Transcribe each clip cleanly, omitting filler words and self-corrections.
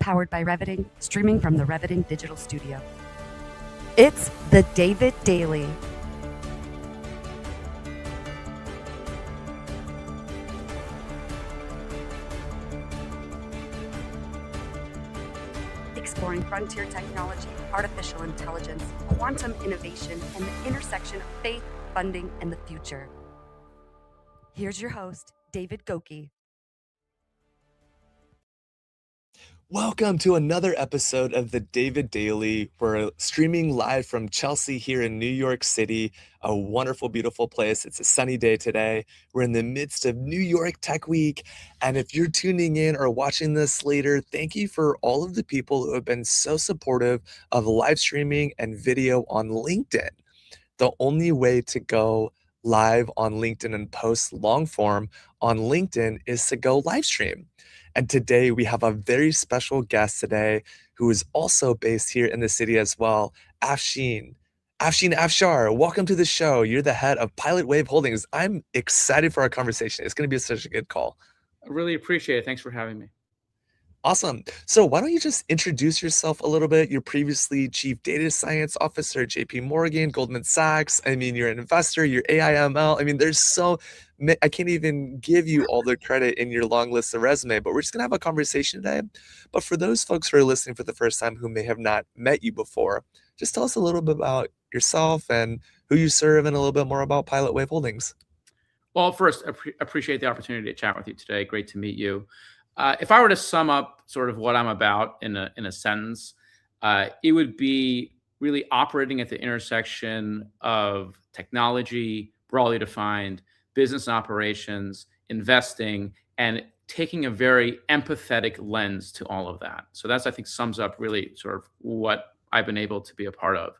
powered by Reviting, streaming from the Reviting Digital Studio. It's the David Daily. Exploring frontier technology, artificial intelligence, quantum innovation, and the intersection of faith, funding, and the future. Here's your host, David Goki. Welcome to another episode of the David Daily. We're streaming live from Chelsea here in New York City, a wonderful, beautiful place. It's a sunny day today. We're in the midst of New York Tech Week. And if you're tuning in or watching this later, thank you for all of the people who have been so supportive of live streaming and video on LinkedIn. The only way to go live on LinkedIn and post long form on LinkedIn is to go live stream. And today we have a very special guest today who is also based here in the city as well, Afshin. Afshin Afshar, welcome to the show. You're the head of Pilot Wave Holdings. I'm excited for our conversation. It's going to be such a good call. I really appreciate it. Thanks for having me. Awesome. So why don't you just introduce yourself a little bit? You're previously Chief Data Science Officer at JP Morgan, Goldman Sachs. I mean, you're an investor, you're AIML. I mean, I can't even give you all the credit in your long list of resume, but we're just going to have a conversation today. But for those folks who are listening for the first time who may have not met you before, just tell us a little bit about yourself and who you serve and a little bit more about Pilot Wave Holdings. Well, first, appreciate the opportunity to chat with you today. Great to meet you. If I were to sum up sort of what I'm about in a sentence, it would be really operating at the intersection of technology, broadly defined, business operations, investing, and taking a very empathetic lens to all of that. So that's, I think, sums up really sort of what I've been able to be a part of.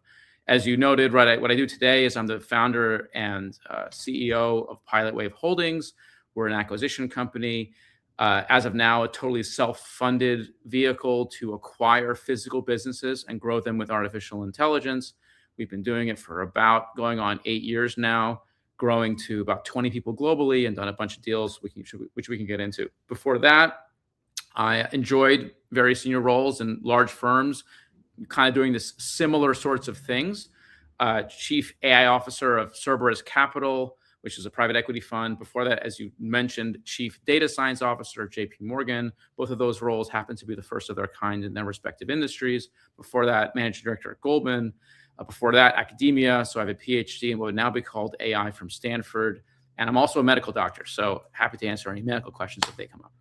As you noted, right, what I do today is I'm the founder and CEO of Pilot Wave Holdings. We're an acquisition company. As of now, a totally self-funded vehicle to acquire physical businesses and grow them with artificial intelligence. We've been doing it for about going on 8 years now, growing to about 20 people globally and done a bunch of deals, which we can get into. Before that, I enjoyed very senior roles in large firms, kind of doing this similar sorts of things. Chief AI Officer of Cerberus Capital, which is a private equity fund. Before that, as you mentioned, Chief Data Science Officer at JP Morgan. Both of those roles happen to be the first of their kind in their respective industries. Before that, Managing Director at Goldman. Before that, academia. So I have a PhD in what would now be called AI from Stanford. And I'm also a medical doctor. So happy to answer any medical questions if they come up.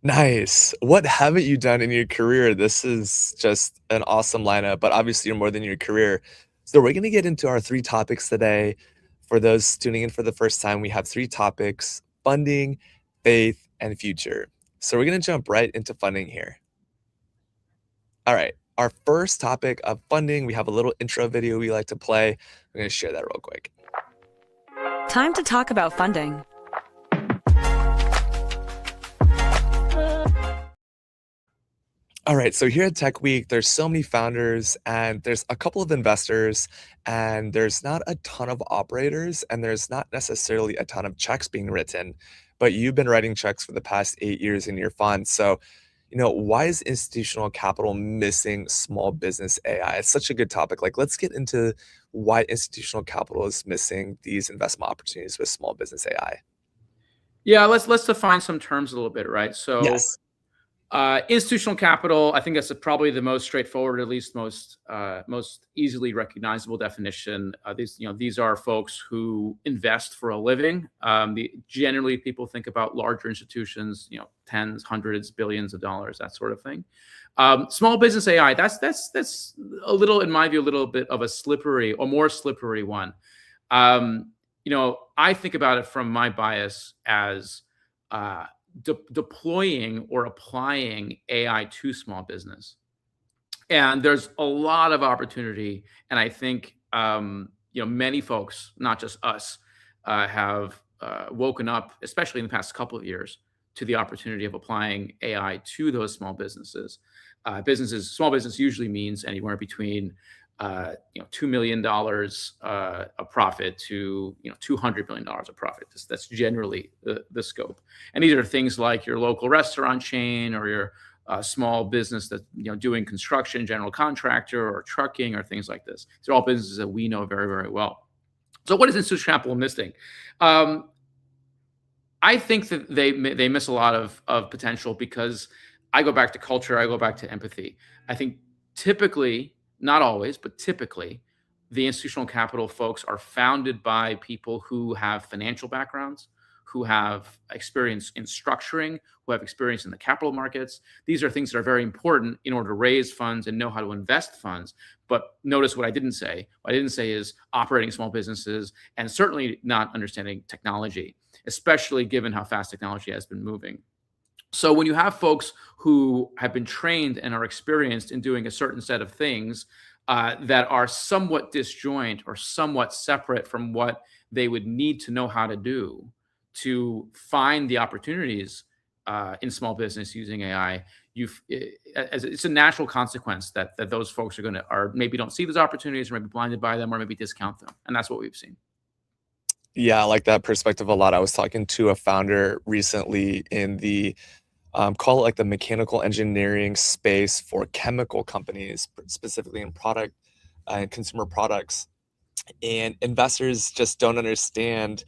Nice. What haven't you done in your career? This is just an awesome lineup, but obviously you're more than your career. So we're going to get into our 3 topics today. For those tuning in for the first time, we have 3 topics: funding, faith, and future. So we're going to jump right into funding here. All right. Our first topic of funding, we have a little intro video we like to play. I'm going to share that real quick. Time to talk about funding. All right, so here at Tech Week, there's so many founders and there's a couple of investors and there's not a ton of operators and there's not necessarily a ton of checks being written, but you've been writing checks for the past 8 years in your fund. So, why is institutional capital missing small business AI? It's such a good topic. Let's get into why institutional capital is missing these investment opportunities with small business AI. Yeah, let's define some terms a little bit, right? So. Yes. Institutional capital, I think that's probably the most straightforward, at least most easily recognizable definition. These are folks who invest for a living. Generally, people think about larger institutions, tens, hundreds, billions of dollars, that sort of thing. Small business AI, that's a little, in my view, a little bit of a slippery or more slippery one. I think about it from my bias as deploying or applying AI to small business. And there's a lot of opportunity. And I think, many folks, not just us, have woken up, especially in the past couple of years, to the opportunity of applying AI to those small businesses. Small business usually means anywhere between $2 million of profit to $200 million of profit. That's generally the scope. And these are things like your local restaurant chain or your small business that's doing construction, general contractor, or trucking, or things like this. These are all businesses that we know very, very well. So what is institutional capital investing? I think that they miss a lot of potential because I go back to culture, I go back to empathy. I think typically, not always, but typically, the institutional capital folks are founded by people who have financial backgrounds, who have experience in structuring, who have experience in the capital markets. These are things that are very important in order to raise funds and know how to invest funds. But notice what I didn't say. What I didn't say is operating small businesses, and certainly not understanding technology, especially given how fast technology has been moving. So when you have folks who have been trained and are experienced in doing a certain set of things that are somewhat disjoint or somewhat separate from what they would need to know how to do to find the opportunities in small business using AI, it's a natural consequence that those folks are maybe don't see those opportunities, or maybe blinded by them, or maybe discount them, and that's what we've seen. Yeah, I like that perspective a lot. I was talking to a founder recently in the call it like the mechanical engineering space for chemical companies, specifically in product and consumer products. And investors just don't understand,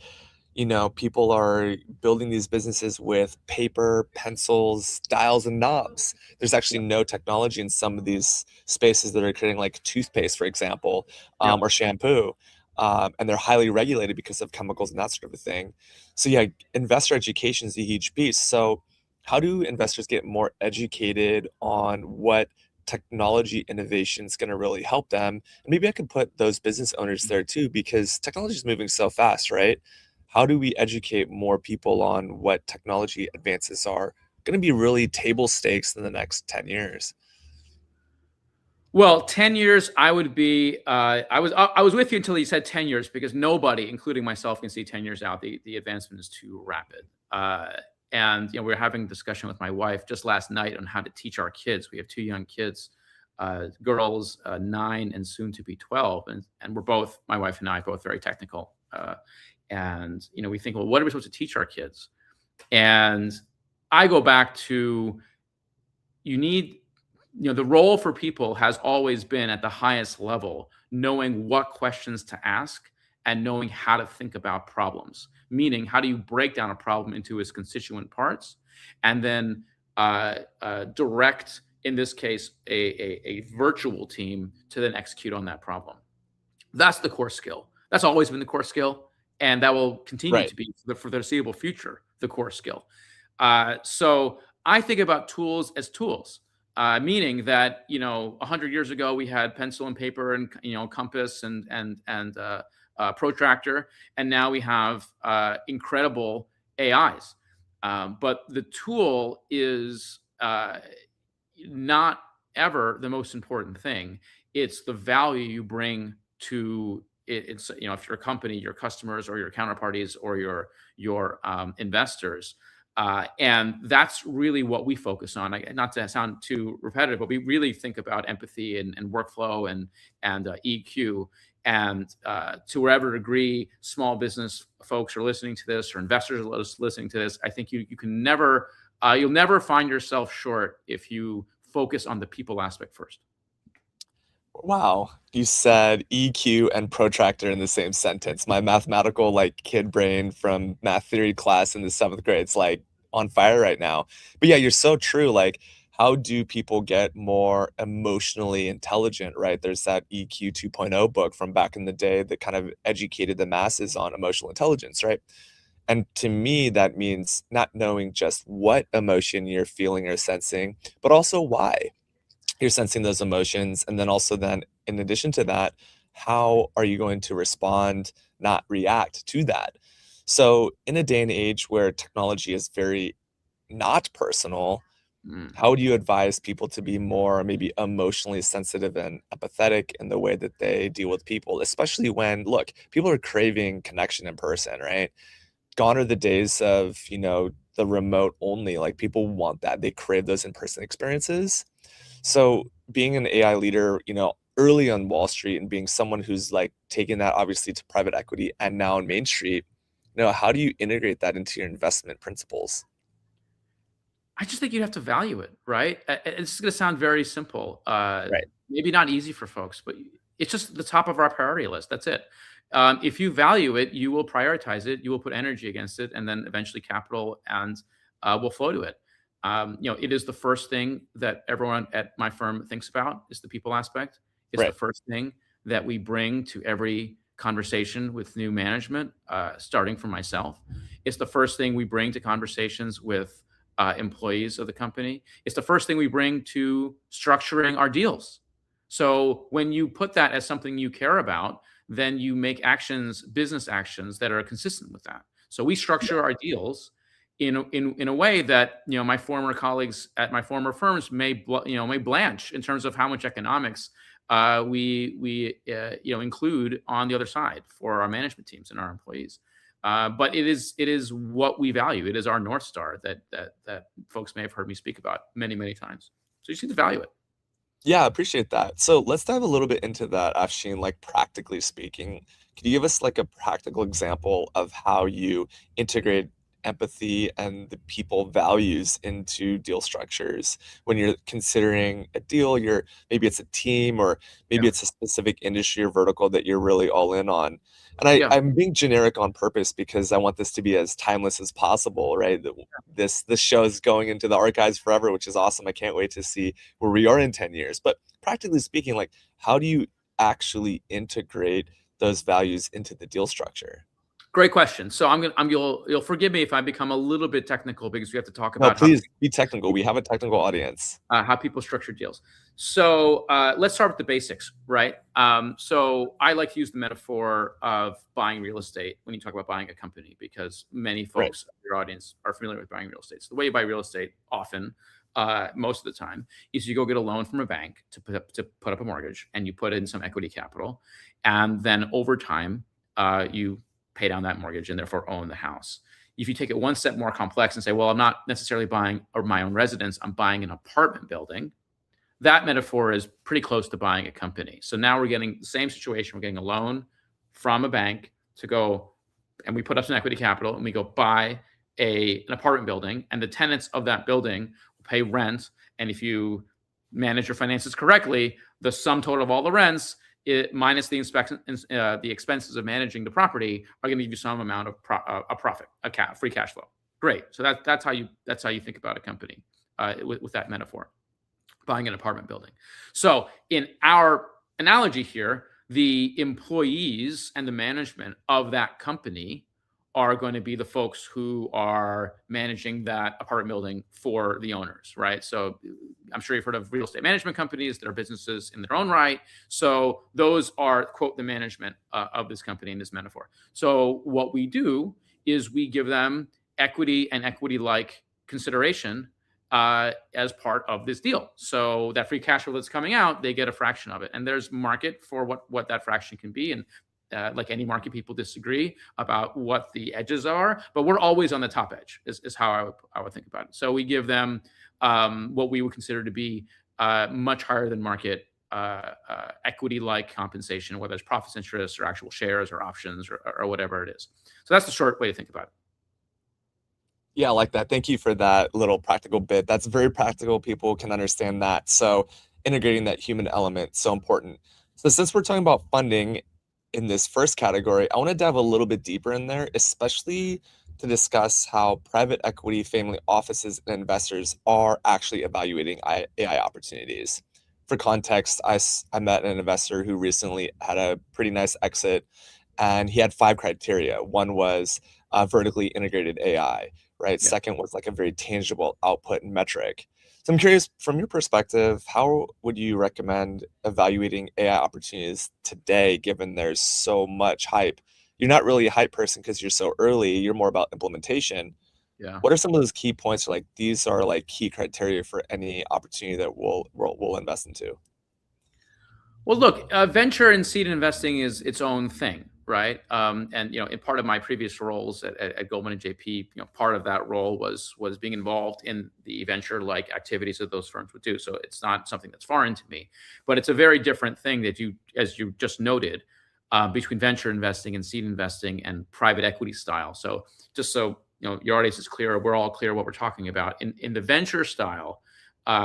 people are building these businesses with paper, pencils, dials, and knobs. There's actually no technology in some of these spaces that are creating like toothpaste, for example, Yep. or shampoo. And they're highly regulated because of chemicals and that sort of a thing. So yeah, investor education is a huge piece. So how do investors get more educated on what technology innovation is going to really help them? And maybe I could put those business owners there too, because technology is moving so fast, right? How do we educate more people on what technology advances are going to be really table stakes in the next 10 years? Well, 10 years, I would be, I was with you until you said 10 years, because nobody, including myself, can see 10 years out. The advancement is too rapid. And we were having a discussion with my wife just last night on how to teach our kids. We have two young kids, girls, 9 and soon to be 12. And we're both, my wife and I, both very technical. And we think, well, what are we supposed to teach our kids? And I go back to, you need, the role for people has always been at the highest level, knowing what questions to ask and knowing how to think about problems. Meaning, how do you break down a problem into its constituent parts and then direct, in this case, a virtual team to then execute on that problem. That's the core skill. That's always been the core skill, and that will continue Right. to be for the foreseeable future, the core skill. So I think about tools as tools. Meaning that 100 years ago we had pencil and paper and compass and protractor, and now we have incredible AIs. But the tool is not ever the most important thing. It's the value you bring to it. It's if you're a company, your customers, or your counterparties, or your investors. And that's really what we focus on. Not to sound too repetitive, but we really think about empathy and workflow and EQ. And to whatever degree small business folks are listening to this, or investors are listening to this, I think you can never, you'll never find yourself short if you focus on the people aspect first. Wow. You said EQ and protractor in the same sentence. My mathematical kid brain from math theory class in the 7th grade, it's on fire right now. But yeah, you're so true. How do people get more emotionally intelligent, right? There's that EQ 2.0 book from back in the day that kind of educated the masses on emotional intelligence, right? And to me, that means not knowing just what emotion you're feeling or sensing, but also why you're sensing those emotions. And then also then, in addition to that, how are you going to respond, not react to that? So in a day and age where technology is very not personal, how would you advise people to be more maybe emotionally sensitive and empathetic in the way that they deal with people, especially when, look, people are craving connection in person, right? Gone are the days of, the remote only. People want that. They crave those in-person experiences. So being an AI leader, early on Wall Street and being someone who's taking that obviously to private equity and now on Main Street, how do you integrate that into your investment principles? I just think you have to value it, right? It's going to sound very simple, Right. maybe not easy for folks, but it's just the top of our priority list. That's it. If you value it, you will prioritize it, you will put energy against it, and then eventually capital and will flow to it. It is the first thing that everyone at my firm thinks about is the people aspect. It's the Right. first thing that we bring to every conversation with new management, starting from myself. It's the first thing we bring to conversations with employees of the company. It's the first thing we bring to structuring our deals. So when you put that as something you care about, then you make actions, business actions that are consistent with that. So we structure our deals in a way that my former colleagues at my former firms may blanch in terms of how much economics we include on the other side for our management teams and our employees. But it is what we value. It is our North Star that folks may have heard me speak about many times. So you just need to value it. Yeah, I appreciate that. So let's dive a little bit into that, Afshin, like practically speaking. Can you give us like a practical example of how you integrate empathy and the people values into deal structures when you're considering a deal, maybe it's a team or maybe Yeah. it's a specific industry or vertical that you're really all in on. And Yeah. I'm being generic on purpose because I want this to be as timeless as possible, right? This show is going into the archives forever, which is awesome. I can't wait to see where we are in 10 years. But practically speaking, like how do you actually integrate those values into the deal structure? Great question. So you'll forgive me if I become a little bit technical because we have to talk No, about please be technical. We have a technical audience. how people structure deals. So let's start with the basics, right? So I like to use the metaphor of buying real estate when you talk about buying a company, because many Right. folks in your audience are familiar with buying real estate. So the way you buy real estate often, most of the time, is you go get a loan from a bank to put up a mortgage, and you put in some equity capital, and then over time, you pay down that mortgage and therefore own the house. If you take it one step more complex and say, well, I'm not necessarily buying my own residence, I'm buying an apartment building, that metaphor is pretty close to buying a company. So now we're getting the same situation. We're getting a loan from a bank to go, and we put up some equity capital and we go buy an apartment building, and the tenants of that building will pay rent. And if you manage your finances correctly, the sum total of all the rents, minus the expenses of managing the property, are going to give you some amount of a profit, free cash flow. Great. So that's how you think about a company with that metaphor, buying an apartment building. So in our analogy here, the employees and the management of that company are going to be the folks who are managing that apartment building for the owners, right? So I'm sure you've heard of real estate management companies that are businesses in their own right. So those are, quote, the management of this company in this metaphor. So what we do is we give them equity and equity-like consideration as part of this deal. So that free cash flow that's coming out, they get a fraction of it. And there's market for what that fraction can be. And like any market, people disagree about what the edges are, but we're always on the top edge is how I would think about it. So we give them what we would consider to be much higher than market equity-like compensation, whether it's profits, interests, or actual shares or options or whatever it is. So that's the short way to think about it. Yeah, I like that. Thank you for that little practical bit. That's very practical. People can understand that. So integrating that human element, so important. So since we're talking about funding in this first category, I want to dive a little bit deeper in there, especially to discuss how private equity family offices and investors are actually evaluating AI opportunities. For context, I met an investor who recently had a pretty nice exit, and he had 5 criteria. One was vertically integrated AI, right? Yeah. Second was like a very tangible output and metric. So I'm curious, from your perspective, how would you recommend evaluating AI opportunities today, given there's so much hype? You're not really a hype person because you're so early. You're more about implementation. Yeah. What are some of those key points, or like these are like key criteria for any opportunity that we'll invest into? Well, look, venture and seed investing is its own thing, right? And in part of my previous roles at Goldman and JP, part of that role was being involved in the venture-like activities that those firms would do. So it's not something that's foreign to me, but it's a very different thing that as you just noted, between venture investing and seed investing and private equity style. So just so your audience is clear. We're all clear what we're talking about. In the venture style,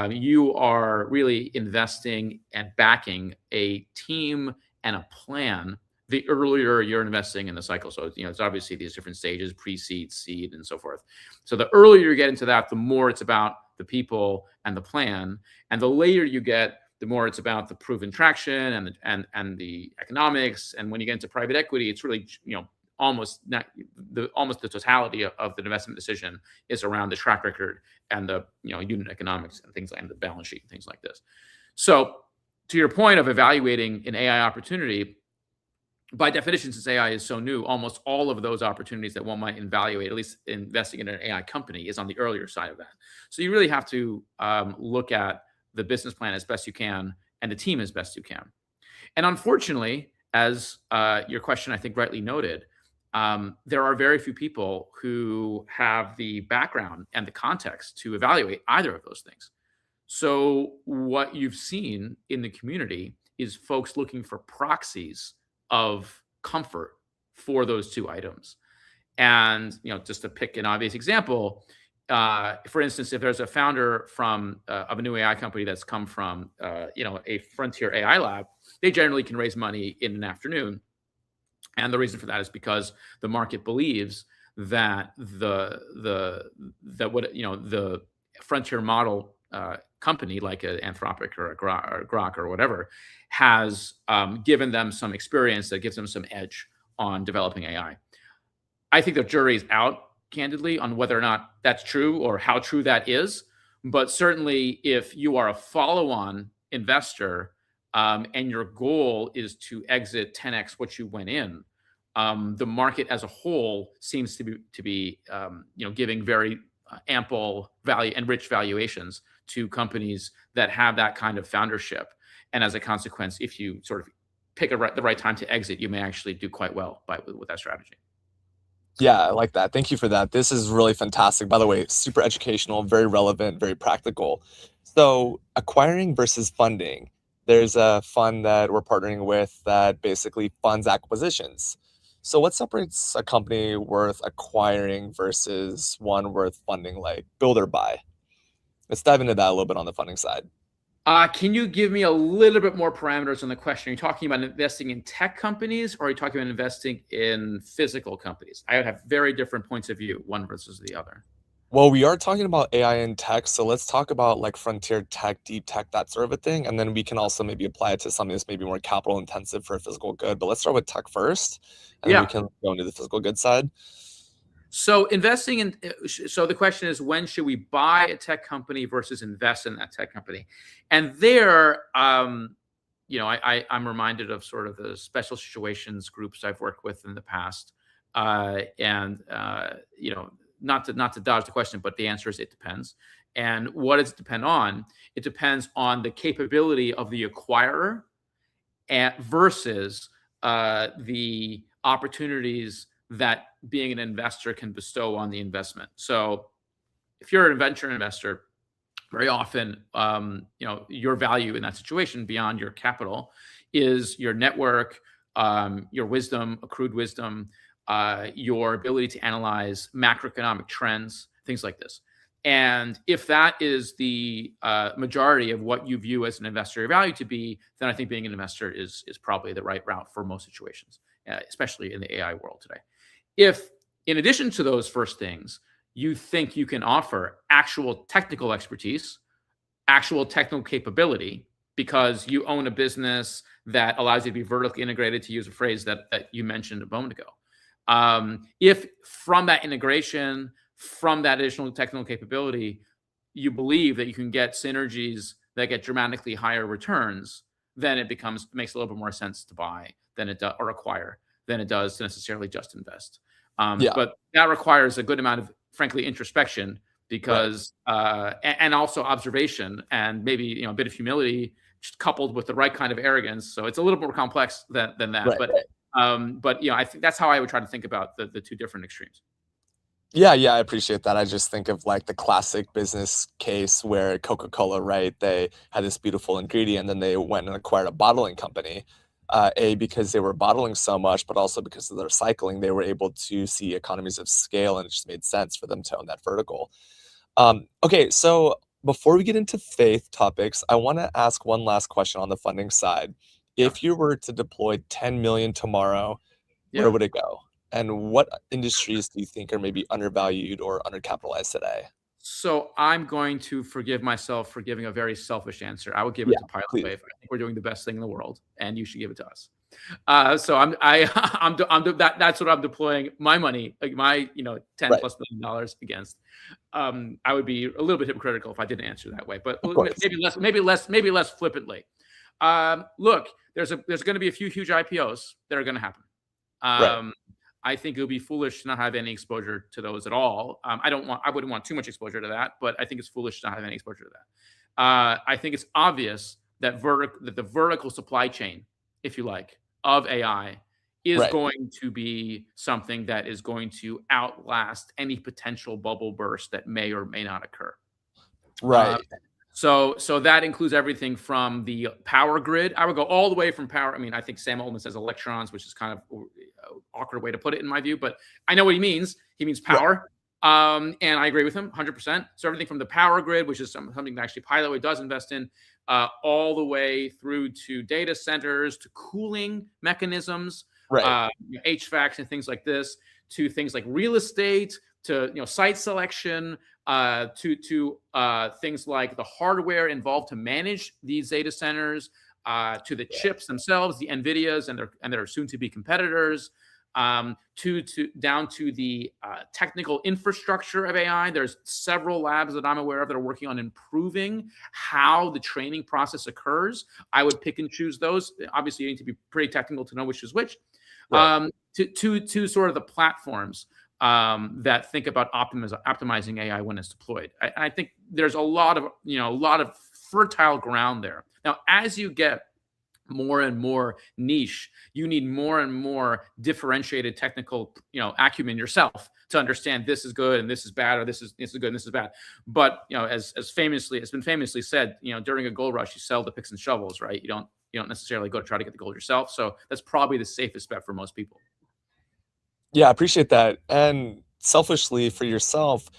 you are really investing and backing a team and a plan the earlier you're investing in the cycle. So, it's obviously these different stages, pre-seed, seed, and so forth. So the earlier you get into that, the more it's about the people and the plan. And the later you get, the more it's about the proven traction and the economics. And when you get into private equity, it's really, almost the totality of the investment decision is around the track record and the unit economics and things like, and the balance sheet and things like this. So to your point of evaluating an AI opportunity, by definition, since AI is so new, almost all of those opportunities that one might evaluate, at least investing in an AI company, is on the earlier side of that. So you really have to look at the business plan as best you can and the team as best you can. And unfortunately, as your question, I think, rightly noted, there are very few people who have the background and the context to evaluate either of those things. So what you've seen in the community is folks looking for proxies of comfort for those two items. And, just to pick an obvious example, for instance, if there's a founder of a new AI company that's come from, a frontier AI lab, they generally can raise money in an afternoon. And the reason for that is because the market believes that the frontier model company like an Anthropic or a Grok or whatever has given them some experience that gives them some edge on developing AI. I think the jury is out, candidly, on whether or not that's true or how true that is. But certainly, if you are a follow-on investor and your goal is to exit 10x what you went in, the market as a whole seems to be giving very ample value and rich valuations to companies that have that kind of foundership. And as a consequence, if you sort of pick the right time to exit, you may actually do quite well with that strategy. Yeah, I like that. Thank you for that. This is really fantastic. By the way, super educational, very relevant, very practical. So acquiring versus funding. There's a fund that we're partnering with that basically funds acquisitions. So what separates a company worth acquiring versus one worth funding, like build or buy? Let's dive into that a little bit on the funding side. Can you give me a little bit more parameters on the question? Are you talking about investing in tech companies, or are you talking about investing in physical companies? I would have very different points of view, one versus the other. Well, we are talking about AI and tech, so let's talk about like frontier tech, deep tech, that sort of a thing, and then we can also maybe apply it to something that's maybe more capital intensive for a physical good. But let's start with tech first, and then we can go into the physical good side. So so the question is, when should we buy a tech company versus invest in that tech company? And there, I'm reminded of sort of the special situations groups I've worked with in the past, not to dodge the question, but the answer is it depends. And what does it depend on? It depends on the capability of the acquirer versus the opportunities that being an investor can bestow on the investment. So if you're a venture investor, very often, your value in that situation beyond your capital is your network, your wisdom, accrued wisdom, your ability to analyze macroeconomic trends, things like this. And if that is the majority of what you view as an investor value to be, then I think being an investor is probably the right route for most situations, especially in the AI world today. If, in addition to those first things, you think you can offer actual technical expertise, actual technical capability, because you own a business that allows you to be vertically integrated, to use a phrase that you mentioned a moment ago. If from that integration, from that additional technical capability, you believe that you can get synergies that get dramatically higher returns, then it makes a little bit more sense to buy than it does, or acquire, than it does to necessarily just invest. But that requires a good amount of, frankly, introspection, because and also observation, and maybe a bit of humility, just coupled with the right kind of arrogance. So it's a little more complex than that. Right. But I think that's how I would try to think about the two different extremes. Yeah, I appreciate that. I just think of like the classic business case where Coca-Cola, right? They had this beautiful ingredient, and then they went and acquired a bottling company. because they were bottling so much, but also because of their cycling, they were able to see economies of scale, and it just made sense for them to own that vertical. Okay, so before we get into faith topics, I want to ask one last question on the funding side. Yeah. If you were to deploy 10 million tomorrow, where Yeah. would it go? And what industries do you think are maybe undervalued or undercapitalized today? So I'm going to forgive myself for giving a very selfish answer. I would give it Yeah, to Pilot please. Wave. I think we're doing the best thing in the world, and you should give it to us. So that's what I'm deploying my money, like my 10 Right, plus $1 million against. I would be a little bit hypocritical if I didn't answer that way, but of course. maybe less flippantly. Look, there's going to be a few huge IPOs that are going to happen. Right, I think it would be foolish to not have any exposure to those at all. I wouldn't want too much exposure to that, but I think it's foolish to not have any exposure to that. I think it's obvious that the vertical supply chain, if you like, of AI is right, going to be something that is going to outlast any potential bubble burst that may or may not occur. Uh, right. so that includes everything from the power grid. I would go all the way from power. I mean, I think Sam Altman says electrons, which is kind of an awkward way to put it in my view, but I know what he means. He means Right, power. And I agree with him 100%. So everything from the power grid, which is something that actually Pilotway does invest in, all the way through to data centers, to cooling mechanisms, right, HVACs and things like this, to things like real estate, to site selection, to things like the hardware involved to manage these data centers, to the chips themselves, the NVIDIAs and their soon-to-be competitors, to down to the technical infrastructure of AI. There's several labs that I'm aware of that are working on improving how the training process occurs. I would pick and choose those. Obviously, you need to be pretty technical to know which is which. right. To sort of the platforms that think about optimizing AI when it's deployed. I think there's a lot of fertile ground there. Now, as you get more and more niche, you need more and more differentiated technical acumen yourself to understand this is good and this is bad, or this is good and this is bad. But as famously, it's been famously said, during a gold rush, you sell the picks and shovels, right? You don't necessarily go to try to get the gold yourself. So that's probably the safest bet for most people. Yeah, I appreciate that. And selfishly for yourself,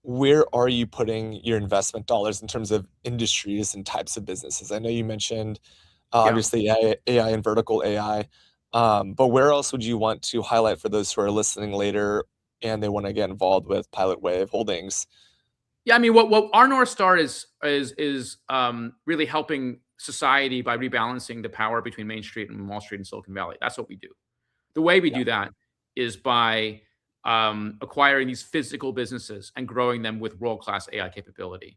where are you putting your investment dollars in terms of industries and types of businesses? I know you mentioned Yeah. obviously AI and vertical AI, but where else would you want to highlight for those who are listening later and they want to get involved with Pilot Wave Holdings? Yeah, I mean, what our North Star is really helping society by rebalancing the power between Main Street and Wall Street and Silicon Valley. That's what we do. The way we Yeah, do that is by acquiring these physical businesses and growing them with world-class AI capability.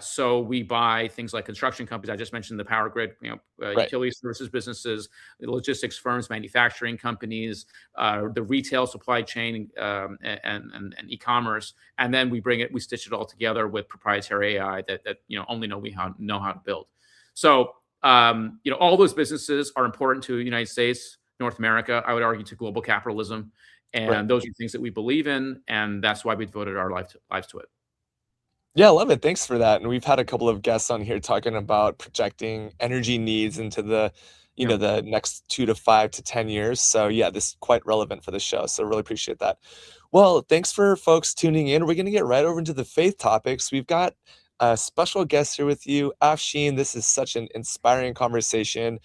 So we buy things like construction companies. I just mentioned the power grid, right, utility services businesses, the logistics firms, manufacturing companies, the retail supply chain, and e-commerce, and then we stitch it all together with proprietary AI that only know how to build. So all those businesses are important to the United States, North America. I would argue to global capitalism, right. and those are things that we believe in, and that's why we devoted our lives to it. Yeah, I love it. Thanks for that. And we've had a couple of guests on here talking about projecting energy needs into Yeah. the next 2 to 5 to 10 years. So yeah, this is quite relevant for the show. So really appreciate that. Well, thanks for folks tuning in. We're going to get right over into the faith topics. We've got a special guest here with you, Afshin. This is such an inspiring conversation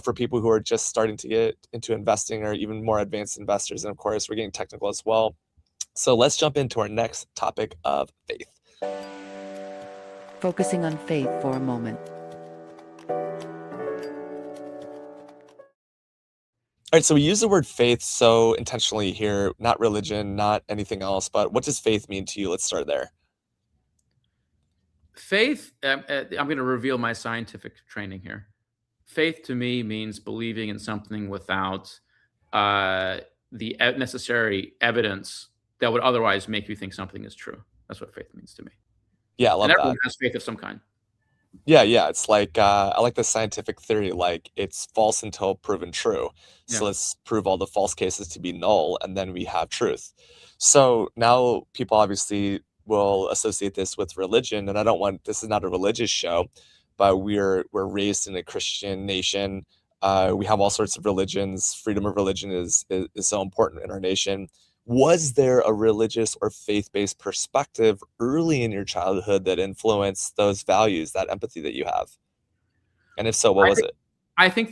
for people who are just starting to get into investing or even more advanced investors. And of course, we're getting technical as well. So let's jump into our next topic of faith. Focusing on faith for a moment. All right, so we use the word faith so intentionally here, not religion, not anything else, but what does faith mean to you? Let's start there. Faith, I'm going to reveal my scientific training here. Faith to me means believing in something without the necessary evidence that would otherwise make you think something is true. That's what faith means to me. Yeah, I And love everyone that. has faith of some kind. Yeah, it's like I like the scientific theory, like it's false until proven true. Yeah. So let's prove all the false cases to be null, and then we have truth. So now people obviously will associate this with religion, and this is not a religious show, but we're raised in a Christian nation. We have all sorts of religions. Freedom of religion is so important in our nation. Was there a religious or faith-based perspective early in your childhood that influenced those values, that empathy that you have? And if so, what I was think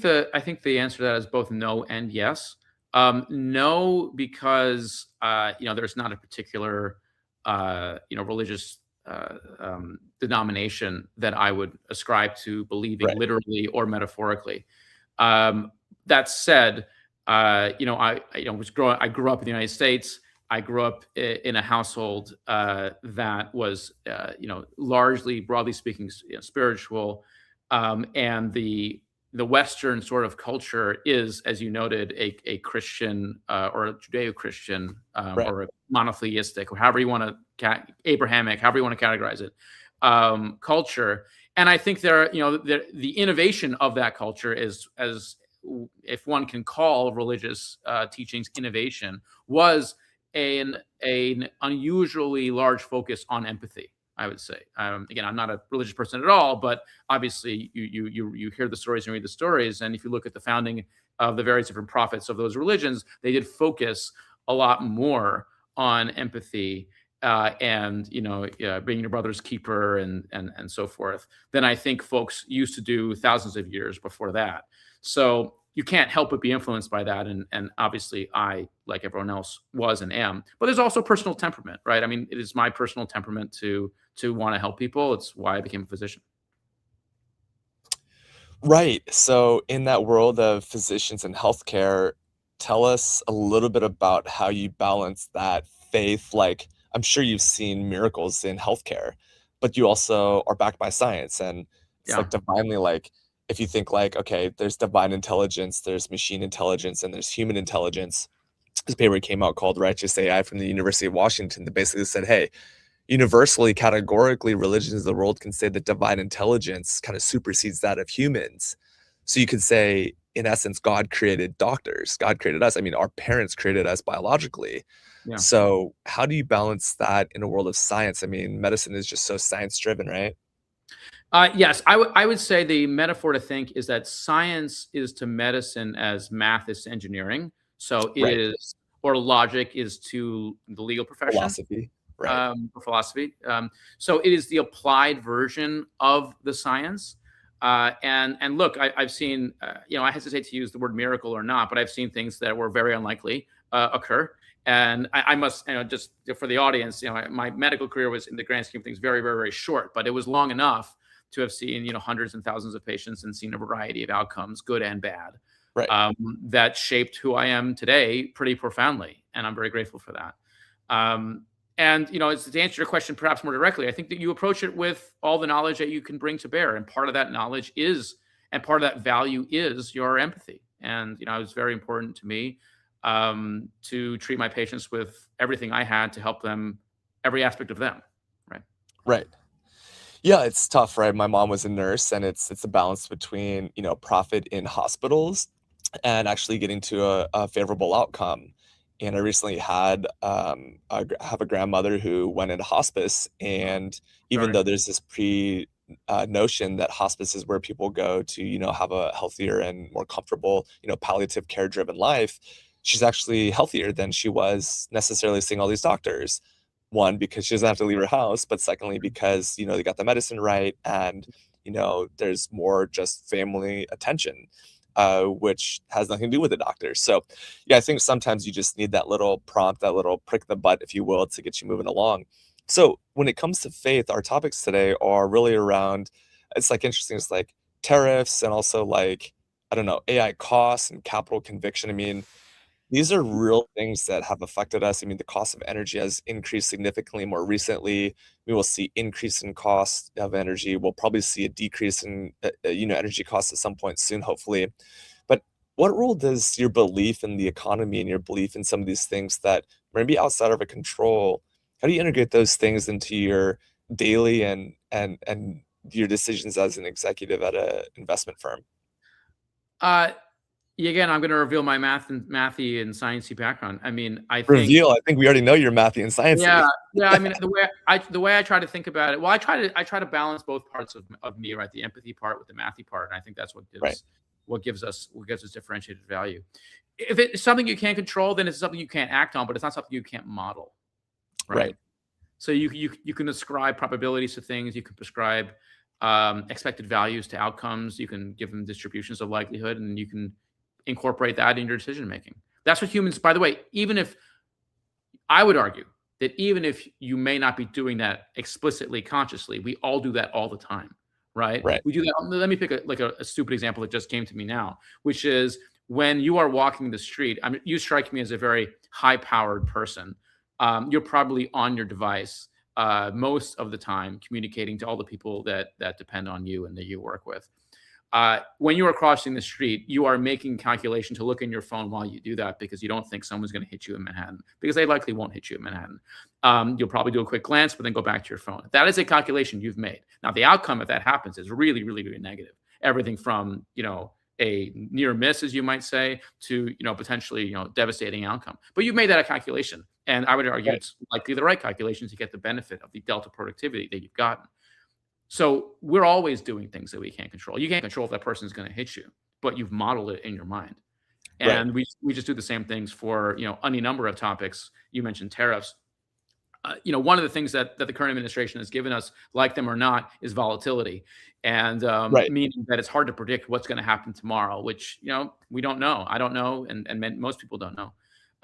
it? I think the answer to that is both no and yes. No, because there's not a particular religious denomination that I would ascribe to believing Right. literally or metaphorically. That said, I grew up in the United States. I grew up in a household that was largely, broadly speaking, spiritual, and the Western sort of culture is, as you noted, a Christian or a Judeo-Christian Right. or a monotheistic, or however you want to Abrahamic, however you want to categorize it, culture. And I think the innovation of that culture is, as if one can call religious teachings innovation, was an unusually large focus on empathy, I would say. Again, I'm not a religious person at all, but obviously you hear the stories and read the stories, and if you look at the founding of the various different prophets of those religions, they did focus a lot more on empathy and being your brother's keeper and so forth than I think folks used to do thousands of years before that. So you can't help but be influenced by that, and obviously I, like everyone else, was and am. But there's also personal temperament, right? I mean, it is my personal temperament to want to help people. It's why I became a physician. Right. So in that world of physicians and healthcare, tell us a little bit about how you balance that faith. Like, I'm sure you've seen miracles in healthcare, but you also are backed by science. And it's Yeah. like divinely, like, if you think like, okay, there's divine intelligence, there's machine intelligence, and there's human intelligence. This paper came out called Righteous AI from the University of Washington that basically said, hey, universally, categorically, religions of the world can say that divine intelligence kind of supersedes that of humans. So you could say, in essence, God created doctors, God created us. I mean, our parents created us biologically. Yeah. So how do you balance that in a world of science? I mean, medicine is just so science driven, right? Yes, I would say the metaphor to think is that science is to medicine as math is to engineering. So it Right. is, or logic is to the legal profession, Philosophy. Right. or philosophy. So it is the applied version of the science. And look, I've seen, I hesitate to use the word miracle or not, but I've seen things that were very unlikely occur. And I must, just for the audience, my medical career was, in the grand scheme of things, very, very, very short, but it was long enough to have seen, hundreds and thousands of patients and seen a variety of outcomes, good and bad, Right. that shaped who I am today pretty profoundly. And I'm very grateful for that. And it's to answer your question perhaps more directly, I think that you approach it with all the knowledge that you can bring to bear, and part of that knowledge is, and part of that value is your empathy. And it was very important to me to treat my patients with everything I had to help them, every aspect of them. Right. Right. Yeah, it's tough, right? My mom was a nurse, and it's a balance between, profit in hospitals and actually getting to a favorable outcome. And I recently had have a grandmother who went into hospice, and even Sorry. though there's this notion that hospice is where people go to, have a healthier and more comfortable, palliative care driven life, she's actually healthier than she was necessarily seeing all these doctors. One, because she doesn't have to leave her house, but secondly, because, they got the medicine right, and, there's more just family attention, which has nothing to do with the doctor. So, yeah, I think sometimes you just need that little prompt, that little prick in the butt, if you will, to get you moving along. So when it comes to faith, our topics today are really around, it's like interesting, it's like tariffs and also like, I don't know, AI costs and capital conviction. I mean, these are real things that have affected us. I mean, the cost of energy has increased significantly more recently. We will see increase in cost of energy. We'll probably see a decrease in, energy costs at some point soon, hopefully. But what role does your belief in the economy and your belief in some of these things that maybe outside of our control, how do you integrate those things into your daily and your decisions as an executive at an investment firm? Uh, Again, I'm going to reveal my mathy and sciencey background. I mean, I think, Reveal. I think we already know you're mathy and sciencey. yeah, yeah. I mean, the way I try to think about it, well, I try to balance both parts of me, right? The empathy part with the mathy part, and I think that's what Right. gives what gives us differentiated value. If it's something you can't control, then it's something you can't act on, but it's not something you can't model, right? Right. So you can ascribe probabilities to things. You can prescribe expected values to outcomes. You can give them distributions of likelihood, and you can incorporate that in your decision making. That's what humans, by the way, even if I would argue that even if you may not be doing that explicitly, consciously, we all do that all the time, right? Right. We do that. Let me pick a stupid example that just came to me now, which is when you are walking the street. I mean, you strike me as a very high-powered person. You're probably on your device most of the time, communicating to all the people that depend on you and that you work with. When you are crossing the street, you are making calculation to look in your phone while you do that because you don't think someone's going to hit you in Manhattan, because they likely won't hit you in Manhattan. You'll probably do a quick glance, but then go back to your phone. That is a calculation you've made. Now, the outcome, if that happens, is really, really, really negative. Everything from, a near miss, as you might say, to, potentially, devastating outcome. But you've made that a calculation. And I would argue it's likely the right calculation to get the benefit of the delta productivity that you've gotten. So we're always doing things that we can't control. You can't control if that person is going to hit you, but you've modeled it in your mind. And we just do the same things for, any number of topics. You mentioned tariffs. One of the things that the current administration has given us, like them or not, is volatility. And meaning that it's hard to predict what's going to happen tomorrow, which, we don't know. I don't know. And most people don't know.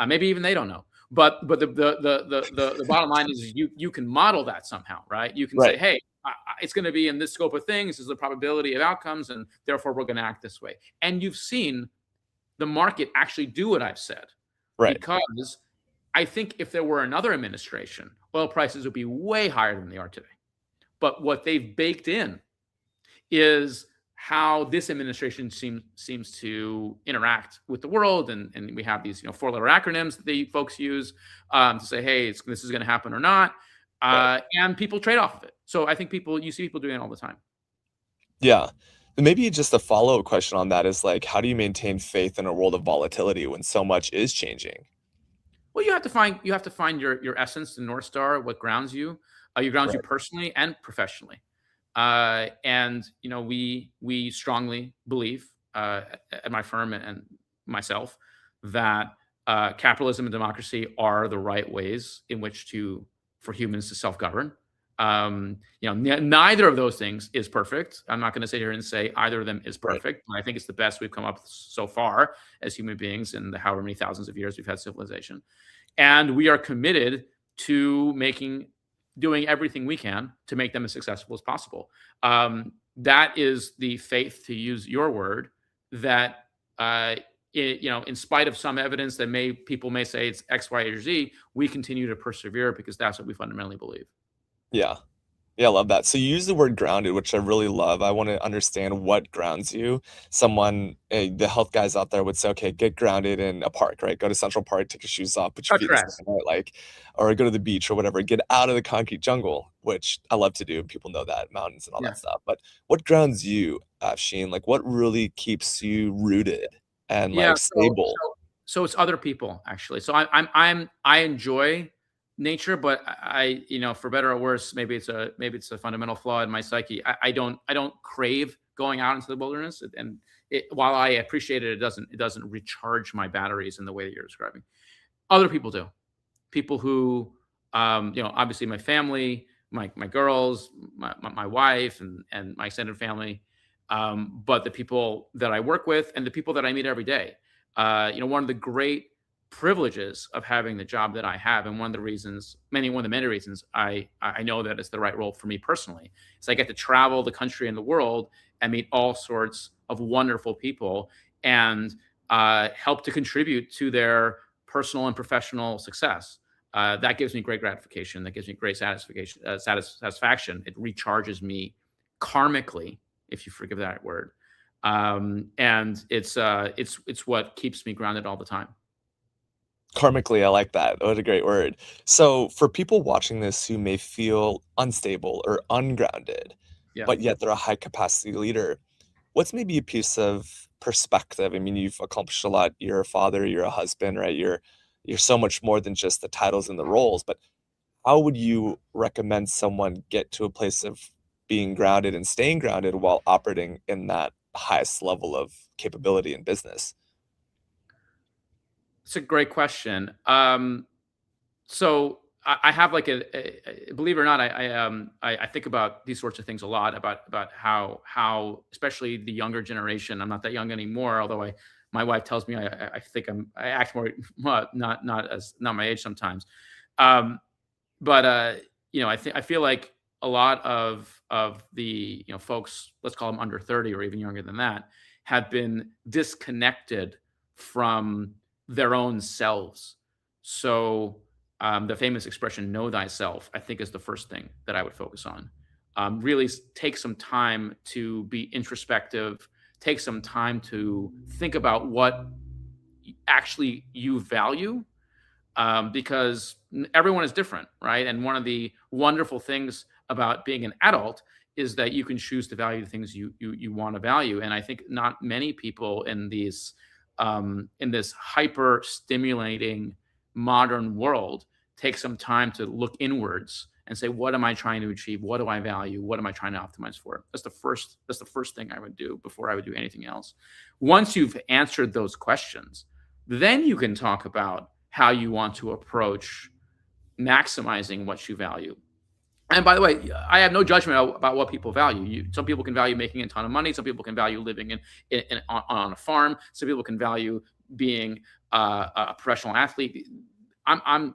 Maybe even they don't know. But the bottom line is you can model that somehow, right? You can say, hey, it's going to be in this scope of things. This is the probability of outcomes, and therefore we're going to act this way. And you've seen the market actually do what I've said, because I think if there were another administration, oil prices would be way higher than they are today. But what they've baked in is how this administration seems to interact with the world, and we have these 4-letter acronyms that the folks use to say, hey, this is going to happen or not, and people trade off of it. So I think you see people doing it all the time. Yeah. Maybe just a follow-up question on that is like, how do you maintain faith in a world of volatility when so much is changing? Well, you have to find your essence, the North Star, what grounds you. You grounds you personally and professionally. And we strongly believe at my firm and myself that capitalism and democracy are the right ways in which for humans to self-govern. Neither of those things is perfect. I'm not going to sit here and say either of them is perfect. I think it's the best we've come up with so far as human beings in the however many thousands of years we've had civilization. And we are committed to doing everything we can to make them as successful as possible. That is the faith, to use your word, that in spite of some evidence that people may say it's X, Y, or Z, we continue to persevere because that's what we fundamentally believe. Yeah. Yeah, I love that. So you use the word grounded, which I really love. I want to understand what grounds you. The health guys out there would say, okay, get grounded in a park, right? Go to Central Park, take your shoes off, put your feet in the right, or go to the beach or whatever. Get out of the concrete jungle, which I love to do. People know that, mountains and all that stuff. But what grounds you, Afshin? Like, what really keeps you rooted and stable? So it's other people, actually. So I enjoy nature, but I for better or worse, maybe it's a fundamental flaw in my psyche. I don't crave going out into the wilderness, and while I appreciate it, it doesn't recharge my batteries in the way that you're describing. Other people do. People who obviously my family, my girls, my wife, and my extended family, but the people that I work with and the people that I meet every day. One of the great privileges of having the job that I have, and one of the many reasons I know that it's the right role for me personally, is I get to travel the country and the world and meet all sorts of wonderful people and help to contribute to their personal and professional success. That gives me great gratification. That gives me great satisfaction. It recharges me karmically, if you forgive that word, and it's what keeps me grounded all the time. Karmically, I like that. What a great word. So for people watching this who may feel unstable or ungrounded, but yet they're a high capacity leader, what's maybe a piece of perspective? I mean, you've accomplished a lot. You're a father, you're a husband, right? You're so much more than just the titles and the roles, but how would you recommend someone get to a place of being grounded and staying grounded while operating in that highest level of capability in business? It's a great question. So I have like believe it or not, I think about these sorts of things a lot about how especially the younger generation. I'm not that young anymore, although my wife tells me I think I act more well, not my age sometimes. Um, but I feel like a lot of the folks, let's call them under 30 or even younger than that, have been disconnected from their own selves. So the famous expression "know thyself," I think, is the first thing that I would focus on. Really take some time to be introspective, take some time to think about what actually you value, because everyone is different, right? And one of the wonderful things about being an adult is that you can choose to value the things you want to value. And I think not many people in this hyper stimulating modern world take some time to look inwards and say, what am I trying to achieve? What do I value? What am I trying to optimize for? That's the first thing I would do before I would do anything else. Once you've answered those questions, then you can talk about how you want to approach maximizing what you value. And by the way, I have no judgment about what people value. Some people can value making a ton of money. Some people can value living on a farm. Some people can value being a professional athlete.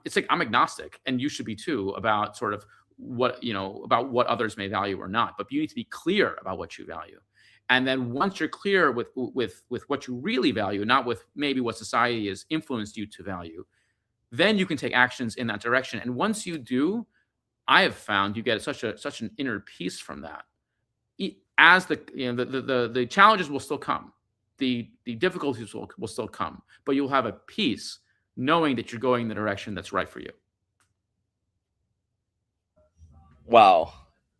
It's like I'm agnostic, and you should be too, about sort of about what others may value or not. But you need to be clear about what you value. And then once you're clear with what you really value, not with maybe what society has influenced you to value, then you can take actions in that direction. And once you do, I have found you get such an inner peace from that. As the challenges will still come, the difficulties will still come, but you'll have a peace knowing that you're going in the direction that's right for you. Wow.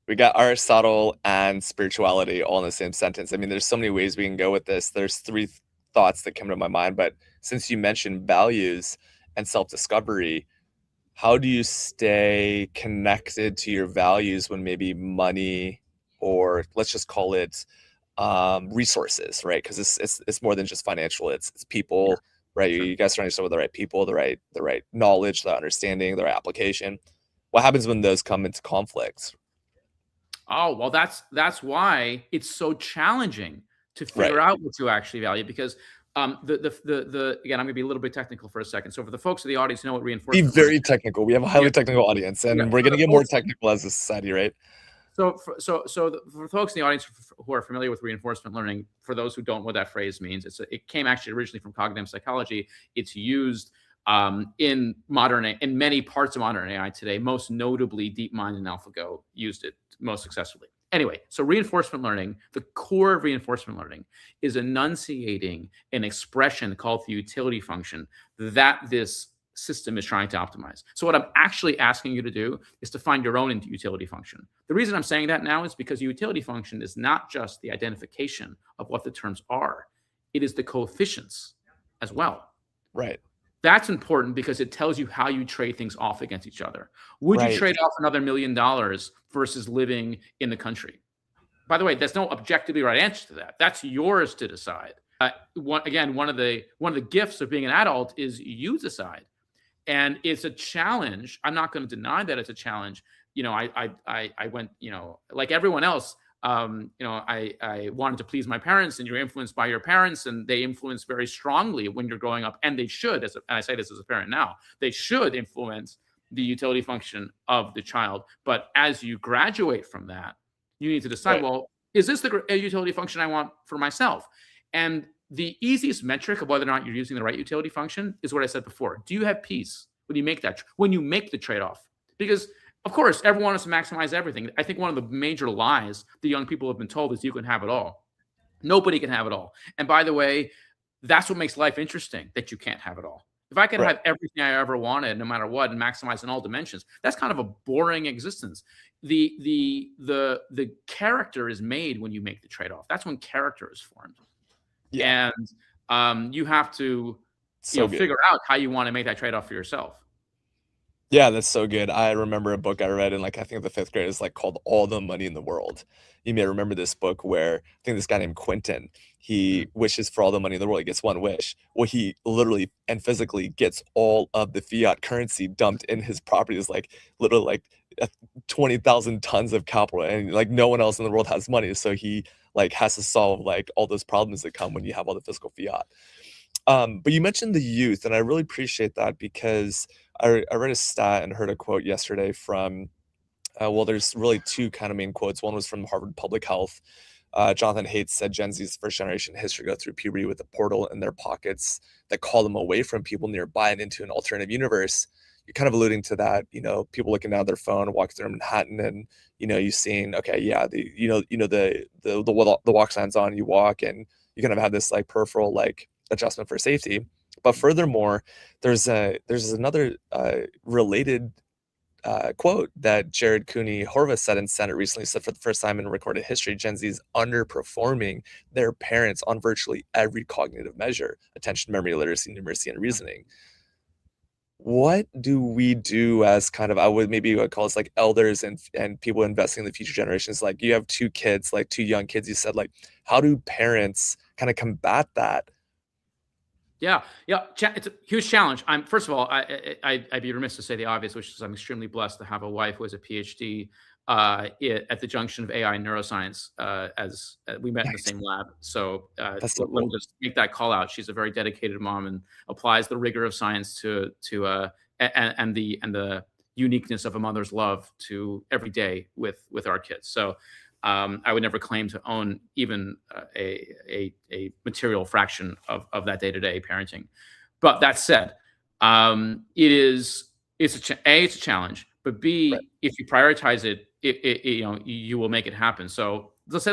We got Aristotle and spirituality all in the same sentence. I mean, there's so many ways we can go with this. There's three thoughts that come to my mind, but since you mentioned values and self-discovery, how do you stay connected to your values when maybe money, or let's just call it resources, right? Because it's more than just financial. It's people, right? You guys surround yourself with the right people, the right knowledge, the understanding, the right application. What happens when those come into conflict? Oh, well, that's why it's so challenging to figure out what you actually value, because again, I'm going to be a little bit technical for a second. So for the folks of the audience who know what Be reinforcement very technical. We have a highly technical audience, and we're going to get more technical as a society, right? So for folks in the audience who are familiar with reinforcement learning, for those who don't know what that phrase means, it came actually originally from cognitive psychology. It's used in many parts of modern AI today, most notably DeepMind and AlphaGo used it most successfully. Anyway, so reinforcement learning, the core of reinforcement learning is enunciating an expression called the utility function that this system is trying to optimize. So what I'm actually asking you to do is to find your own utility function. The reason I'm saying that now is because utility function is not just the identification of what the terms are, it is the coefficients as well. Right. That's important because it tells you how you trade things off against each other. Would you trade off another $1 million versus living in the country? By the way, there's no objectively right answer to that. That's yours to decide. One of the gifts of being an adult is you decide, and it's a challenge. I'm not going to deny that it's a challenge. I went, like everyone else. I wanted to please my parents, and you're influenced by your parents, and they influence very strongly when you're growing up, and they should, and I say this as a parent now, they should influence the utility function of the child. But as you graduate from that, you need to decide, well, is this the utility function I want for myself? And the easiest metric of whether or not you're using the right utility function is what I said before. Do you have peace when you make the trade-off? Because of course, everyone wants to maximize everything. I think one of the major lies the young people have been told is you can have it all. Nobody can have it all. And by the way, that's what makes life interesting, that you can't have it all. If I could have everything I ever wanted, no matter what, and maximize in all dimensions, that's kind of a boring existence. The character is made when you make the trade-off. That's when character is formed. Yeah. And you have to figure out how you want to make that trade-off for yourself. Yeah, that's so good. I remember a book I read in like I think the fifth grade is like called All the Money in the World. You may remember this book where I think this guy named Quentin, he Mm. wishes for all the money in the world. He gets one wish. Well, he literally and physically gets all of the fiat currency dumped in his property. Is like literally like uh, 20,000 tons of capital, and like no one else in the world has money. So he like has to solve like all those problems that come when you have all the physical fiat. But you mentioned the youth, and I really appreciate that because I read a stat and heard a quote yesterday from, well, there's really two kind of main quotes. One was from Harvard Public Health. Jonathan Haidt said Gen Z's first generation history go through puberty with a portal in their pockets that call them away from people nearby and into an alternative universe. You're kind of alluding to that, people looking down at their phone, walking through Manhattan, and you seeing, okay, yeah, the walk signs on, you walk, and you kind of have this like peripheral like adjustment for safety. But furthermore, there's another related quote that Jared Cooney Horvath said in Senate recently. Said for the first time in recorded history, Gen Z is underperforming their parents on virtually every cognitive measure: attention, memory, literacy, numeracy, and reasoning. What do we do as kind of, I would call us like elders and people investing in the future generations? Like you have two kids, like two young kids. You said like, how do parents kind of combat that? Yeah, yeah, it's a huge challenge. I'm first of all, I'd be remiss to say the obvious, which is I'm extremely blessed to have a wife who has a PhD at the junction of AI and neuroscience. As we met in the Nice. same lab, so That's so let me cool. just make that call out. She's a very dedicated mom and applies the rigor of science and the uniqueness of a mother's love to every day with our kids. So I would never claim to own even a material fraction of that day to day parenting. But that said, it's a challenge. But Right. B, if you prioritize it, you will make it happen. So let's say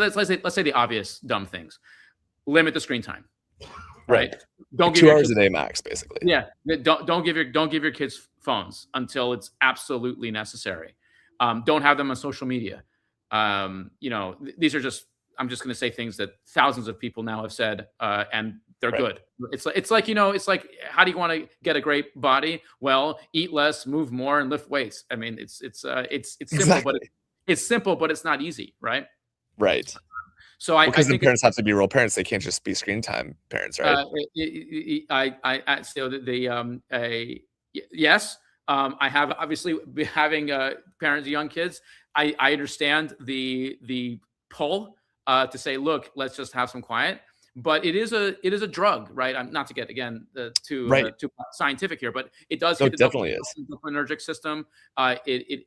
the obvious dumb things. Limit the screen time, Right. right? Don't Like give 2 your hours a kids day max, basically. yeah, don't give your kids phones until it's absolutely necessary. Don't have them on social media. These are just I'm just going to say things that thousands of people now have said, and they're Right. good. It's like how do you want to get a great body? Well, eat less, move more, and lift weights. I mean, it's simple, but Exactly. it's simple, but it's not easy, right? Right. So Well, I because the think it's parents have to be real parents, they can't just be screen time parents, right? so yes, I have obviously having parents of young kids. I understand the pull to say, look, let's just have some quiet. But it is a drug, right? I'm not to get again Right. too scientific here, but it does No, hit it the definitely is. dopaminergic system,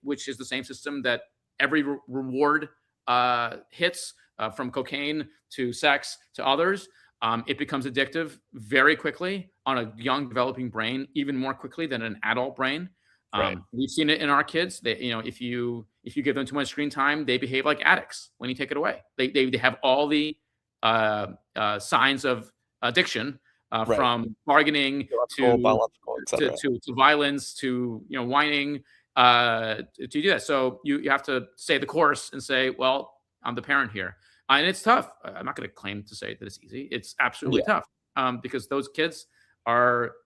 which is the same system that every reward hits from cocaine to sex to others. It becomes addictive very quickly on a young developing brain, even more quickly than an adult brain. Right. We've seen it in our kids. If you give them too much screen time, they behave like addicts when you take it away. They have all the signs of addiction, Right. from bargaining Neurological, to biological, to etcetera. to, to violence to whining, to do that. So you have to stay the course and say, well, I'm the parent here, and it's tough. I'm not going to claim to say that it's easy. It's absolutely Yeah. tough, because those kids are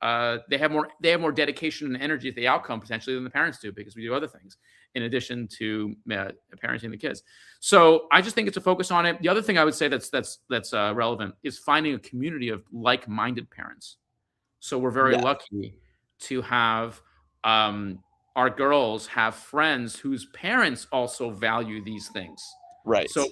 they have more dedication and energy at the outcome potentially than the parents do, because we do other things in addition to parenting the kids. So I just think it's a focus on it. The other thing I would say that's relevant is finding a community of like-minded parents. So we're very Yeah. lucky to have our girls have friends whose parents also value these things. Right. So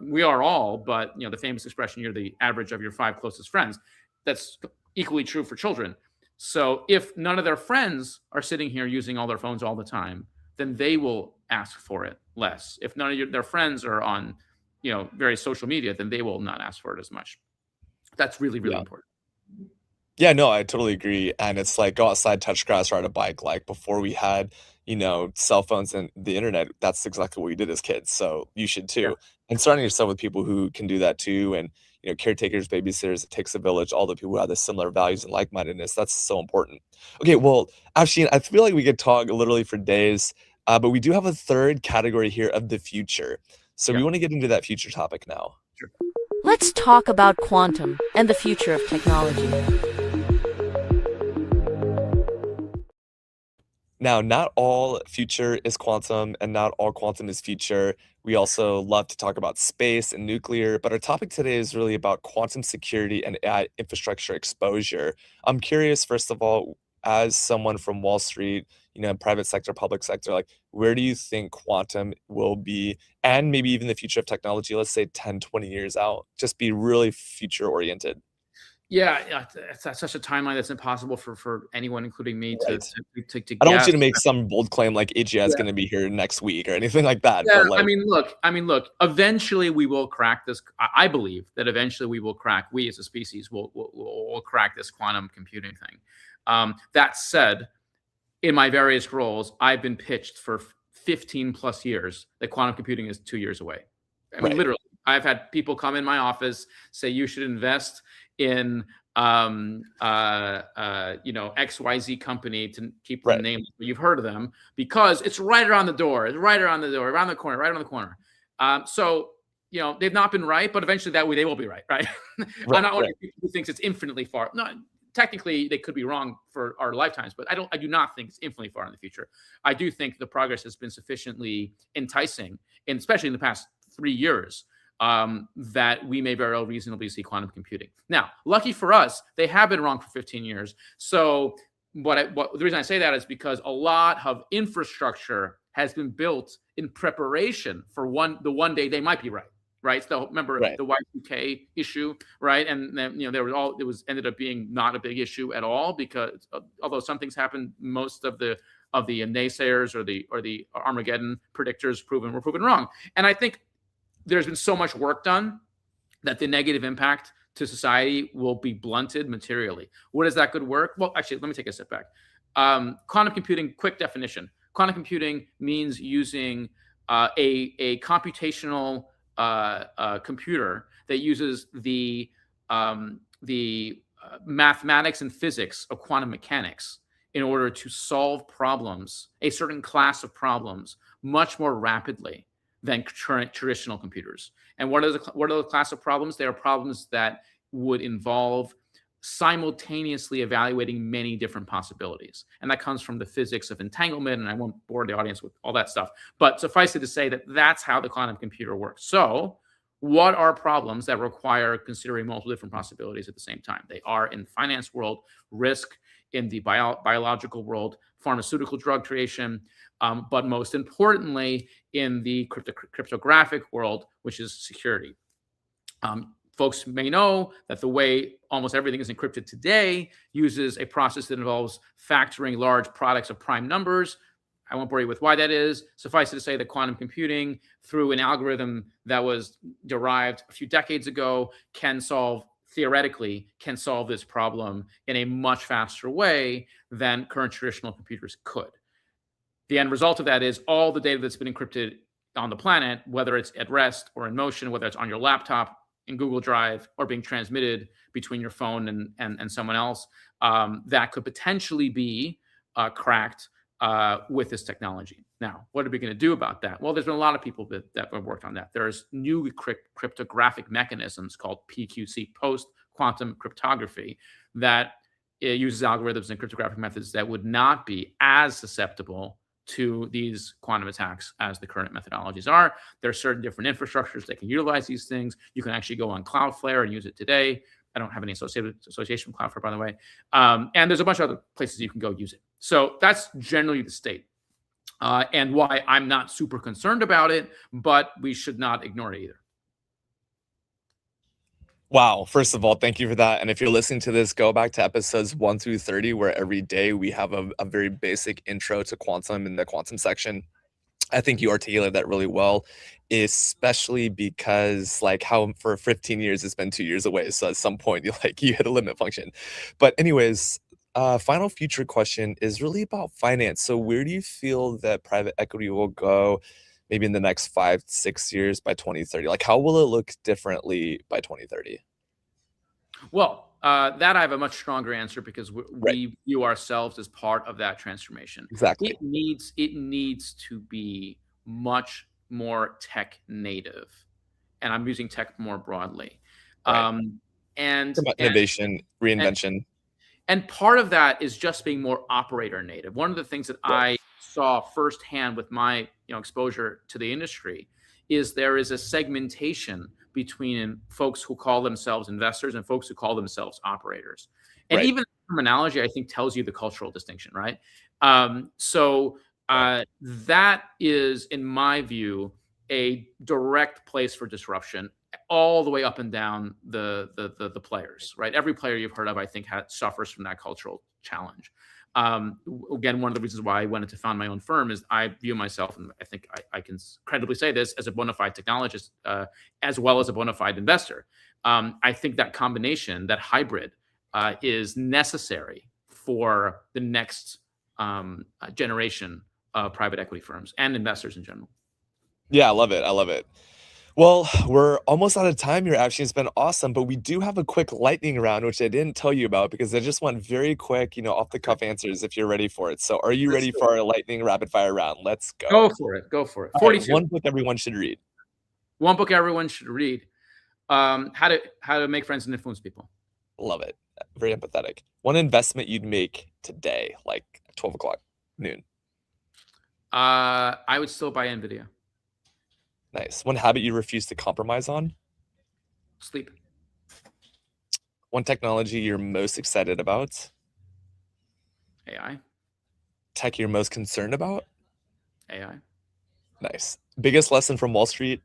we are all, but the famous expression, you're the average of your five closest friends. That's equally true for children. So if none of their friends are sitting here using all their phones all the time, then they will ask for it less. If none of their friends are on, various social media, then they will not ask for it as much. That's really, really Yeah. important. Yeah, no, I totally agree, and it's like, go outside, touch grass, ride a bike, like, before we had, cell phones and the internet, that's exactly what we did as kids, so you should Yeah. too. And surrounding yourself with people who can do that too, and, caretakers, babysitters, it takes a village, all the people who have the similar values and like-mindedness, that's so important. Okay, well, Afshin, I feel like we could talk literally for days, but we do have a third category here of the future. So we Yeah. wanna get into that future topic now. Sure. Let's talk about quantum and the future of technology. Now, not all future is quantum and not all quantum is future. We also love to talk about space and nuclear, but our topic today is really about quantum security and AI infrastructure exposure. I'm curious, first of all, as someone from Wall Street, private sector, public sector, like where do you think quantum will be and maybe even the future of technology, let's say 10, 20 years out, just be really future oriented? Yeah, it's such a timeline that's impossible for anyone, including me, to Right. to I don't want you guess. to make some bold claim like AGI is Yeah. gonna be here next week or anything like that, Yeah, but I like mean, look. Eventually, we will crack this. I believe that eventually we will crack. We as a species will crack this quantum computing thing. That said, in my various roles, I've been pitched for 15 plus years that quantum computing is 2 years away. I mean, right, literally, I've had people come in my office say you should invest in XYZ company, to keep them right, nameless, but you've heard of them because it's right around the door, it's right around the door, around the corner, right around the corner. So they've not been right, but eventually that way they will be right, right? I'm right, not one of right. the people who thinks it's infinitely far. No, technically they could be wrong for our lifetimes, but I do not think it's infinitely far in the future. I do think the progress has been sufficiently enticing, and especially in the past 3 years, that we may very well reasonably see quantum computing. Now, lucky for us, they have been wrong for 15 years. So the reason I say that is because a lot of infrastructure has been built in preparation for the one day they might be right. Right. So remember Right. the Y2K issue, right? And then it was ended up being not a big issue at all, because although some things happened, most of the naysayers or the Armageddon predictors were proven wrong. And I think there's been so much work done that the negative impact to society will be blunted materially. What is that good work? Well, actually, let me take a step back. Quantum computing, quick definition. Quantum computing means using a computational computer that uses the mathematics and physics of quantum mechanics in order to solve problems, a certain class of problems, much more rapidly than current traditional computers. And what are the class of problems? They are problems that would involve simultaneously evaluating many different possibilities. And that comes from the physics of entanglement, and I won't bore the audience with all that stuff. But suffice it to say that that's how the quantum computer works. So what are problems that require considering multiple different possibilities at the same time? They are in finance world, risk; in the biological world, pharmaceutical drug creation; but most importantly, in the cryptographic world, which is security. Folks may know that the way almost everything is encrypted today uses a process that involves factoring large products of prime numbers. I won't bore you with why that is. Suffice it to say that quantum computing, through an algorithm that was derived a few decades ago, theoretically can solve this problem in a much faster way than current traditional computers could. The end result of that is all the data that's been encrypted on the planet, whether it's at rest or in motion, whether it's on your laptop, in Google Drive, or being transmitted between your phone and someone else, that could potentially be cracked with this technology. Now, what are we going to do about that? Well, there's been a lot of people that have worked on that. There's new cryptographic mechanisms called PQC, post-quantum cryptography, that uses algorithms and cryptographic methods that would not be as susceptible to these quantum attacks as the current methodologies are. There are certain different infrastructures that can utilize these things. You can actually go on Cloudflare and use it today. I don't have any association with Cloudflare, by the way. And there's a bunch of other places you can go use it. So that's generally the state, and why I'm not super concerned about it, but we should not ignore it either. Wow. First of all, thank you for that. And if you're listening to this, go back to episodes 1 through 30, where every day we have a very basic intro to quantum in the quantum section. I think you articulated that really well, especially because like how for 15 years it's been 2 years away. So at some point you hit a limit function. But anyways, final future question is really about finance. So where do you feel that private equity will go maybe in the next 5-6 years by 2030? Like how will it look differently by 2030? Well, that I have a much stronger answer, because Right. we view ourselves as part of that transformation. Exactly. It needs to be much more tech native, and I'm using tech more broadly. Right. And It's about and innovation, and reinvention. And part of that is just being more operator native. One of the things that Yeah. I saw firsthand with my exposure to the industry is there is a segmentation between folks who call themselves investors and folks who call themselves operators. And Right. even terminology, I think, tells you the cultural distinction, right? So that is, in my view, a direct place for disruption all the way up and down the players, right? Every player you've heard of, I think, suffers from that cultural challenge. Again, one of the reasons why I wanted to found my own firm is I view myself, and I think I can credibly say this, as a bona fide technologist, as well as a bona fide investor. I think that combination, that hybrid, is necessary for the next generation of private equity firms and investors in general. Yeah, I love it. I love it. Well, we're almost out of time here, Afshin. It's been awesome, but we do have a quick lightning round, which I didn't tell you about because I just want very quick, off the cuff answers if you're ready for it. So, are you Let's ready do for our lightning rapid fire round? Let's go. Go for it. Go for it. All right, 42. one book everyone should read. One book everyone should read. How to make friends and influence people. Love it. Very empathetic. One investment you'd make today, like 12 o'clock noon. I would still buy Nvidia. Nice. One habit you refuse to compromise on. Sleep. One technology you're most excited about. AI. Tech you're most concerned about. AI. Nice. Biggest lesson from Wall Street.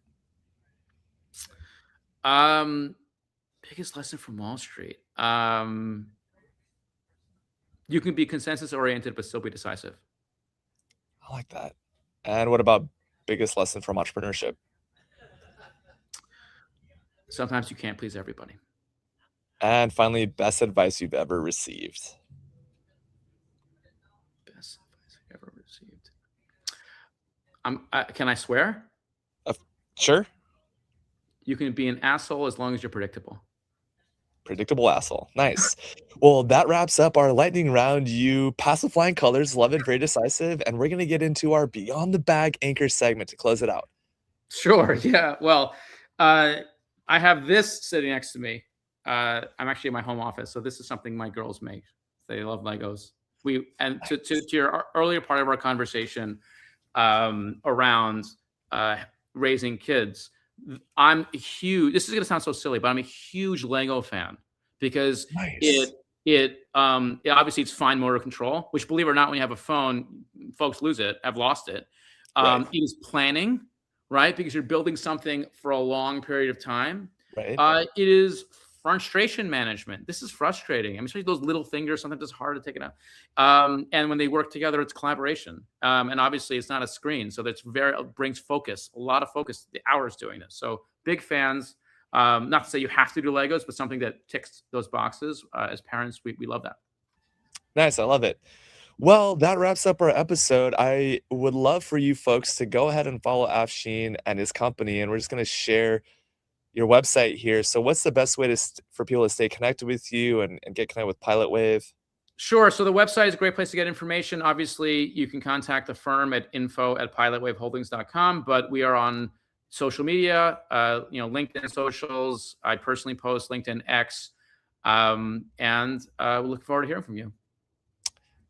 Biggest lesson from Wall Street. You can be consensus oriented but still be decisive. I like that. And what about biggest lesson from entrepreneurship? Sometimes you can't please everybody. And finally, best advice you've ever received. Best advice I've ever received. Can I swear? Sure. You can be an asshole as long as you're predictable. Predictable asshole. Nice. Well, that wraps up our lightning round. You pass with flying colors. Love it. Very decisive. And we're going to get into our Beyond the Bag anchor segment to close it out. Sure. Yeah. Well, I have this sitting next to me. I'm actually in my home office, so this is something my girls make. They love Legos. To your earlier part of our conversation around raising kids, I'm huge. This is going to sound so silly, but I'm a huge Lego fan because Nice. it obviously it's fine motor control, which, believe it or not, when you have a phone, folks lose it. I've lost it. Right. It is planning, right? Because you're building something for a long period of time. Right. It is frustration management. This is frustrating. I mean, especially those little fingers, sometimes it's hard to take it out. And when they work together, it's collaboration. And obviously it's not a screen. So that's brings focus, a lot of focus, the hours doing this. So big fans, not to say you have to do Legos, but something that ticks those boxes. As parents, we love that. Nice. I love it. Well, that wraps up our episode. I would love for you folks to go ahead and follow Afshin and his company. And we're just going to share your website here. So what's the best way for people to stay connected with you and get connected with Pilot Wave? Sure. So the website is a great place to get information. Obviously, you can contact the firm at info@pilotwaveholdings.com, but we are on social media, LinkedIn socials. I personally post LinkedIn X, and we look forward to hearing from you.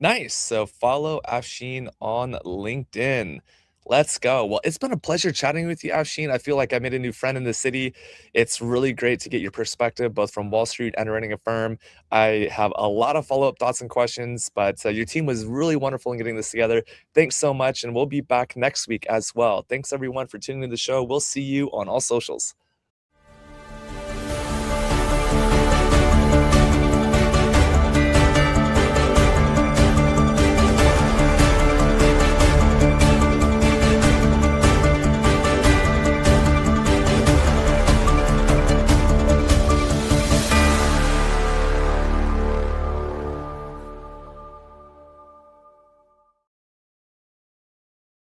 Nice. So follow Afshin on LinkedIn. Let's go. Well, it's been a pleasure chatting with you, Afshin. I feel like I made a new friend in the city. It's really great to get your perspective, both from Wall Street and running a firm. I have a lot of follow-up thoughts and questions, but your team was really wonderful in getting this together. Thanks so much, and we'll be back next week as well. Thanks, everyone, for tuning in to the show. We'll see you on all socials.